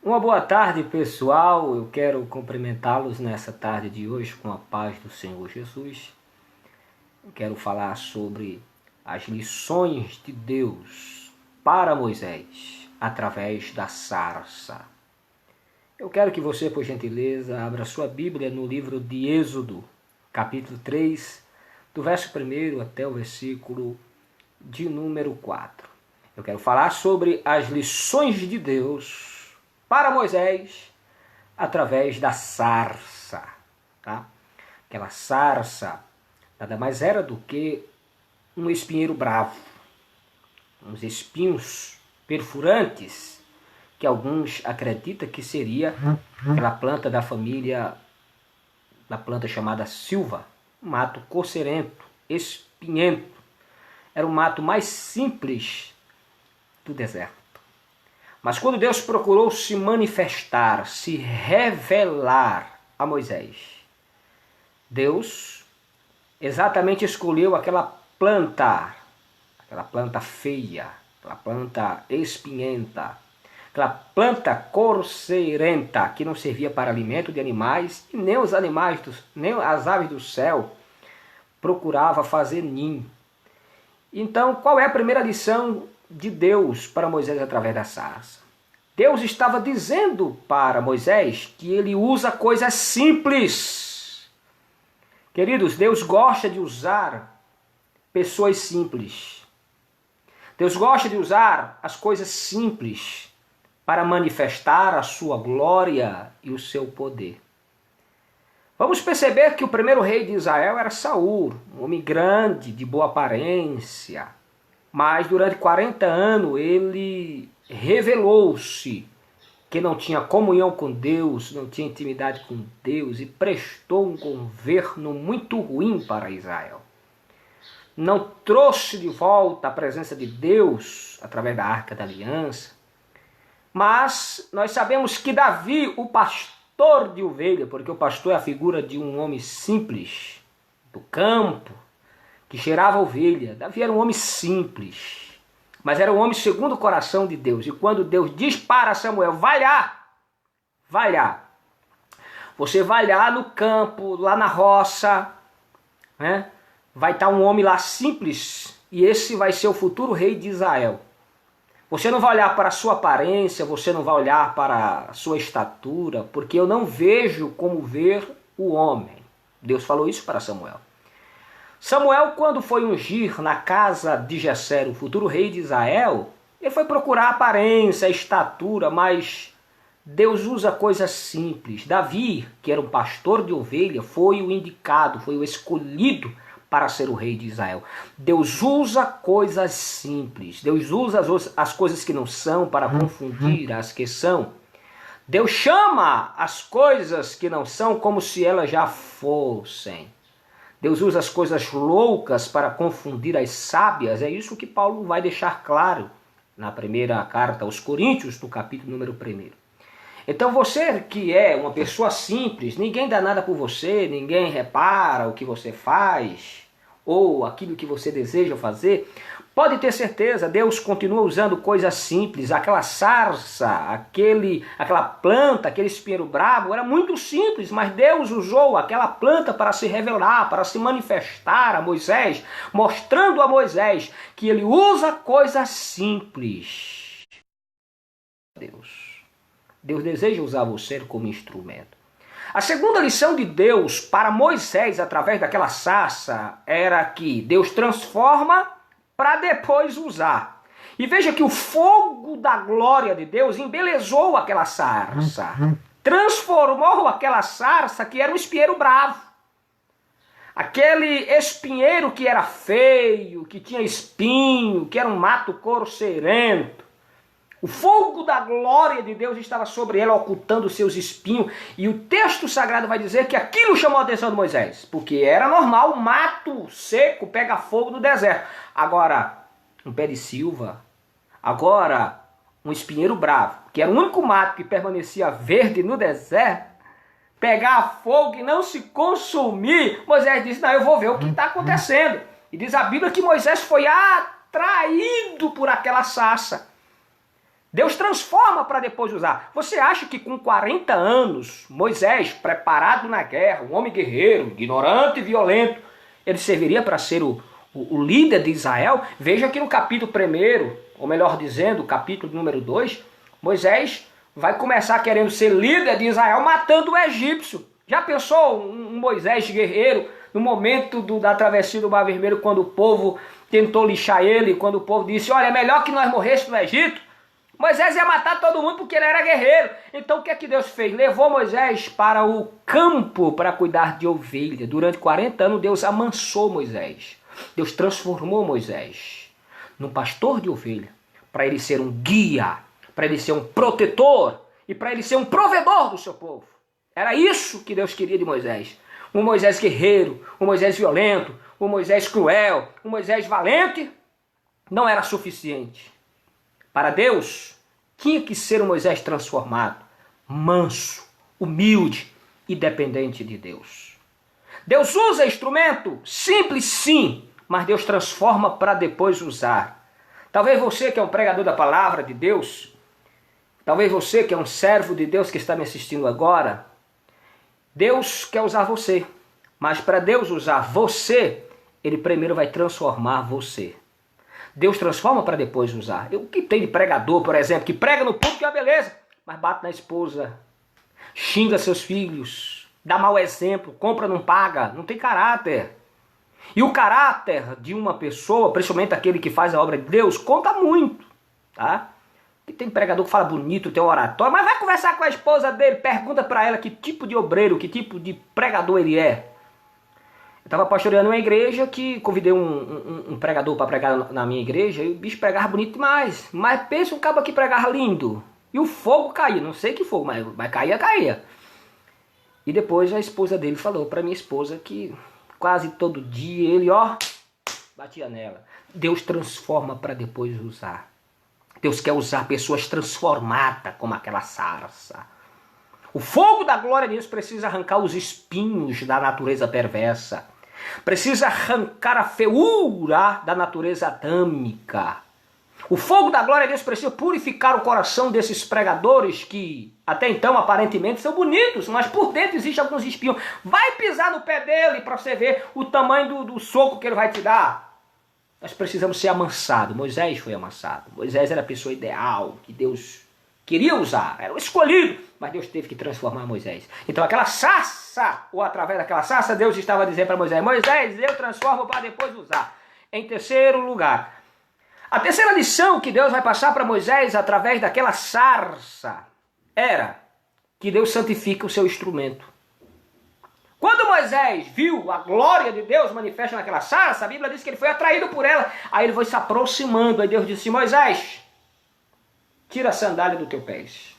Uma boa tarde, pessoal. Eu quero cumprimentá-los nessa tarde de hoje com a paz do Senhor Jesus. Eu quero falar sobre as lições de Deus para Moisés através da sarça. Eu quero que você, por gentileza, abra sua Bíblia no livro de Êxodo, capítulo 3, do verso 1 até o versículo de número 4. Eu quero falar sobre as lições de Deus para Moisés através da sarça, tá? Aquela sarça nada mais era do que um espinheiro bravo, uns espinhos perfurantes que alguns acreditam que seria aquela planta da família, da planta chamada silva, um mato coceirento, espinhento. Era o mato mais simples do deserto. Mas quando Deus procurou se manifestar, se revelar a Moisés, Deus exatamente escolheu aquela planta feia, aquela planta espinhenta, aquela planta corceirenta que não servia para alimento de animais e nem os animais, nem as aves do céu procurava fazer ninho. Então, qual é a primeira lição de Deus para Moisés através da sarça? Deus estava dizendo para Moisés que ele usa coisas simples. Queridos, Deus gosta de usar pessoas simples. Deus gosta de usar as coisas simples para manifestar a sua glória e o seu poder. Vamos perceber que o primeiro rei de Israel era Saul, um homem grande, de boa aparência. Mas durante 40 anos ele revelou-se que não tinha comunhão com Deus, não tinha intimidade com Deus e prestou um governo muito ruim para Israel. Não trouxe de volta a presença de Deus através da Arca da Aliança. Mas nós sabemos que Davi, o pastor de ovelha, porque o pastor é a figura de um homem simples, do campo, que cheirava ovelha. Davi era um homem simples, mas era um homem segundo o coração de Deus. E quando Deus diz para Samuel, vai lá, você vai lá no campo, lá na roça, né? Vai estar um homem lá simples, e esse vai ser o futuro rei de Israel. Você não vai olhar para a sua aparência, você não vai olhar para a sua estatura, porque eu não vejo como ver o homem. Deus falou isso para Samuel. Samuel, quando foi ungir na casa de Jessé, o futuro rei de Israel, ele foi procurar a aparência, a estatura, mas Deus usa coisas simples. Davi, que era um pastor de ovelha, foi o indicado, foi o escolhido para ser o rei de Israel. Deus usa coisas simples. Deus usa as coisas que não são para confundir as que são. Deus chama as coisas que não são como se elas já fossem. Deus usa as coisas loucas para confundir as sábias. É isso que Paulo vai deixar claro na primeira carta aos Coríntios, no capítulo número 1. Então você que é uma pessoa simples, ninguém dá nada por você, ninguém repara o que você faz ou aquilo que você deseja fazer, pode ter certeza, Deus continua usando coisas simples. Aquela sarça, aquela planta, aquele espinheiro bravo era muito simples, mas Deus usou aquela planta para se revelar, para se manifestar a Moisés, mostrando a Moisés que ele usa coisas simples. Deus deseja usar você como instrumento. A segunda lição de Deus para Moisés, através daquela sarça, era que Deus transforma para depois usar. E veja que o fogo da glória de Deus embelezou aquela sarça. Transformou aquela sarça que era um espinheiro bravo. Aquele espinheiro que era feio, que tinha espinho, que era um mato corceirento. O fogo da glória de Deus estava sobre ela, ocultando seus espinhos. E o texto sagrado vai dizer que aquilo chamou a atenção de Moisés. Porque era normal, mato seco pega fogo no deserto. Agora, um pé de silva. Agora, um espinheiro bravo, que era o único mato que permanecia verde no deserto, pegar fogo e não se consumir. Moisés disse, não, eu vou ver o que está acontecendo. E diz a Bíblia que Moisés foi atraído por aquela sarça. Deus transforma para depois usar. Você acha que com 40 anos, Moisés, preparado na guerra, um homem guerreiro, ignorante e violento, ele serviria para ser o líder de Israel? Veja que no capítulo 1, ou melhor dizendo, capítulo número 2, Moisés vai começar querendo ser líder de Israel matando o egípcio. Já pensou um Moisés guerreiro no momento da travessia do Mar Vermelho, quando o povo tentou lixar ele, quando o povo disse, olha, é melhor que nós morrêssemos no Egito? Moisés ia matar todo mundo porque ele era guerreiro. Então o que é que Deus fez? Levou Moisés para o campo para cuidar de ovelha. Durante 40 anos Deus amansou Moisés. Deus transformou Moisés num pastor de ovelha, para ele ser um guia, para ele ser um protetor e para ele ser um provedor do seu povo. Era isso que Deus queria de Moisés. Um Moisés guerreiro, um Moisés violento, um Moisés cruel, um Moisés valente, não era suficiente. Para Deus, tinha que ser um Moisés transformado, manso, humilde e dependente de Deus. Deus usa instrumento simples, sim, mas Deus transforma para depois usar. Talvez você que é um pregador da palavra de Deus, talvez você que é um servo de Deus que está me assistindo agora, Deus quer usar você, mas para Deus usar você, Ele primeiro vai transformar você. Deus transforma para depois usar. O que tem de pregador, por exemplo, que prega no público é uma beleza, mas bate na esposa, xinga seus filhos, dá mau exemplo, compra, não paga, não tem caráter. E o caráter de uma pessoa, principalmente aquele que faz a obra de Deus, conta muito, tá? E tem pregador que fala bonito, tem um oratório, mas vai conversar com a esposa dele, pergunta para ela que tipo de obreiro, que tipo de pregador ele é. Eu estava pastoreando uma igreja que convidei um pregador para pregar na minha igreja, e o bicho pregava bonito demais. Mas pensa um cabo que pregava lindo. E o fogo caía, não sei que fogo, mas caía. E depois a esposa dele falou para minha esposa que quase todo dia ele, batia nela. Deus transforma para depois usar. Deus quer usar pessoas transformadas como aquela sarça. O fogo da glória de Deus precisa arrancar os espinhos da natureza perversa. Precisa arrancar a feiura da natureza adâmica. O fogo da glória de Deus precisa purificar o coração desses pregadores que até então aparentemente são bonitos, mas por dentro existem alguns espinhos. Vai pisar no pé dele para você ver o tamanho do soco que ele vai te dar. Nós precisamos ser amansados. Moisés foi amansado. Moisés era a pessoa ideal que Deus queria usar, era o escolhido, mas Deus teve que transformar Moisés. Então aquela sarça, ou através daquela sarça, Deus estava dizendo para Moisés, Moisés, eu transformo para depois usar. Em terceiro lugar, a terceira lição que Deus vai passar para Moisés através daquela sarça era que Deus santifica o seu instrumento. Quando Moisés viu a glória de Deus manifesta naquela sarça, a Bíblia diz que ele foi atraído por ela, aí ele foi se aproximando, aí Deus disse, Moisés, tira a sandália do teu pés,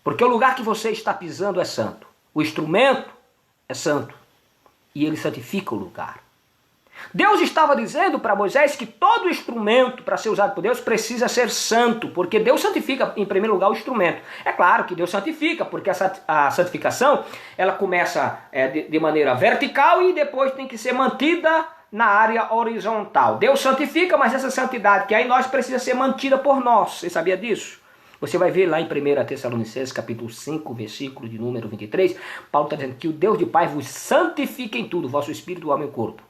porque o lugar que você está pisando é santo. O instrumento é santo e ele santifica o lugar. Deus estava dizendo para Moisés que todo instrumento para ser usado por Deus precisa ser santo, porque Deus santifica em primeiro lugar o instrumento. É claro que Deus santifica, porque a santificação ela começa de maneira vertical e depois tem que ser mantida na área horizontal. Deus santifica, mas essa santidade que há em nós precisa ser mantida por nós. Você sabia disso? Você vai ver lá em 1 Tessalonicenses, capítulo 5, versículo de número 23, Paulo está dizendo que o Deus de paz vos santifique em tudo, vosso espírito, alma e corpo.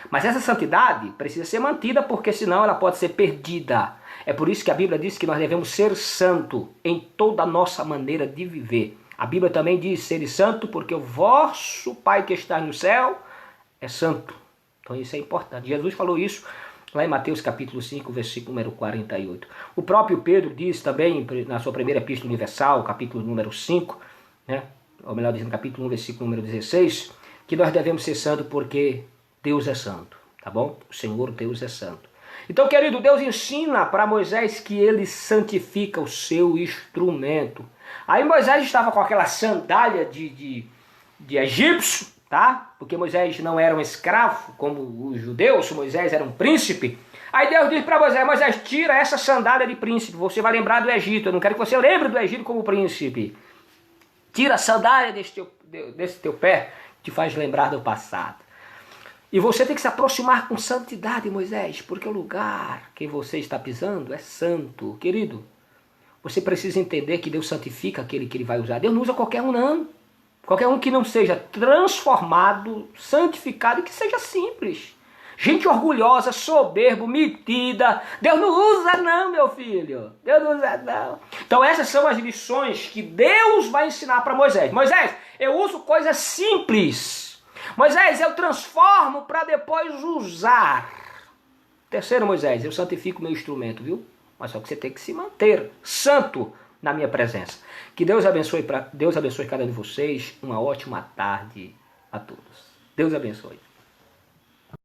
Mas essa santidade precisa ser mantida, porque senão ela pode ser perdida. É por isso que a Bíblia diz que nós devemos ser santo em toda a nossa maneira de viver. A Bíblia também diz, sede santo, porque o vosso Pai que está no céu é santo. Então isso é importante. Jesus falou isso lá em Mateus capítulo 5, versículo número 48. O próprio Pedro diz também, na sua primeira epístola universal, capítulo número 5, né? Ou melhor dizendo, capítulo 1, versículo número 16, que nós devemos ser santos porque Deus é santo, tá bom? O Senhor Deus é santo. Então, querido, Deus ensina para Moisés que ele santifica o seu instrumento. Aí Moisés estava com aquela sandália de egípcio, tá? Porque Moisés não era um escravo como os judeus, Moisés era um príncipe. Aí Deus diz para Moisés, Moisés, tira essa sandália de príncipe, você vai lembrar do Egito, eu não quero que você lembre do Egito como príncipe. Tira a sandália desse teu pé, te faz lembrar do passado. E você tem que se aproximar com santidade, Moisés, porque o lugar que você está pisando é santo. Querido, Você precisa entender que Deus santifica aquele que Ele vai usar. Deus não usa qualquer um, não. Qualquer um que não seja transformado, santificado e que seja simples. Gente orgulhosa, soberbo, metida. Deus não usa não, meu filho. Deus não usa não. Então essas são as lições que Deus vai ensinar para Moisés. Moisés, eu uso coisas simples. Moisés, eu transformo para depois usar. Terceiro, Moisés, eu santifico o meu instrumento, viu? Mas só que você tem que se manter santo na minha presença. Que Deus abençoe cada um de vocês. Uma ótima tarde a todos. Deus abençoe.